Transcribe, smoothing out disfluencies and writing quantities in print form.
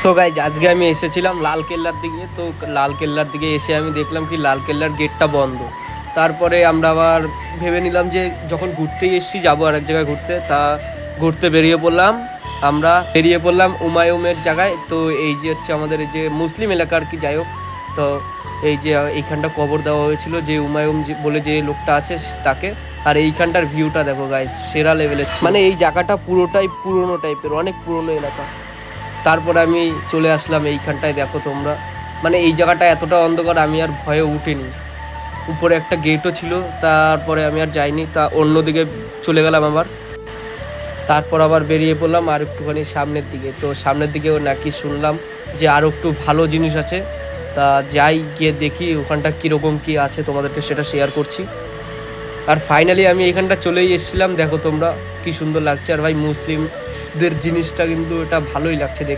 So guys আজকে আমি এসেছিলাম লালকেল্লার দিকে। তো লালকেল্লার দিকে এসে আমি দেখলাম কি লালকেল্লার গেটটা বন্ধ। তারপরে আমরা আবার ভেবে নিলাম যে যখন ঘুরতেই এসেছি যাবো আর এক জায়গায় ঘুরতে, তা ঘুরতে বেরিয়ে পড়লাম হুমায়ুনের জায়গায়। তো এই যে হচ্ছে আমাদের এই যে মুসলিম এলাকা আর কি, যাই হোক। তো এই যে এইখানটা কবর দেওয়া হয়েছিল যে হুমায়ুন বলে যে লোকটা আছে তাকে। আর এইখানটার ভিউটা দেখো গাইস, সেরা লেভেলের। মানে এই জায়গাটা পুরোটাই পুরনো টাইপের, অনেক পুরনো এলাকা। তারপরে আমি চলে আসলাম এইখানটায়, দেখো তোমরা। মানে এই জায়গাটা এতটা অন্ধকার, আমি আর ভয়ে উঠিনি। উপরে একটা গেটও ছিল, তারপরে আমি আর যাইনি, তা অন্যদিকে চলে গেলাম আবার। তারপর আবার বেরিয়ে পড়লাম আর একটুখানি সামনের দিকে। তো সামনের দিকেও নাকি শুনলাম যে আরও একটু ভালো জিনিস আছে। তা যাই, গিয়ে দেখি ওখানটা কীরকম কী আছে, তোমাদেরকে সেটা শেয়ার করছি। আর ফাইনালি আমি এখানটা চলেই এসেছিলাম, দেখো তোমরা কি সুন্দর লাগছে। আর ভাই মুসলিমদের জিনিসটা কিন্তু এটা ভালোই লাগছে দেখতে।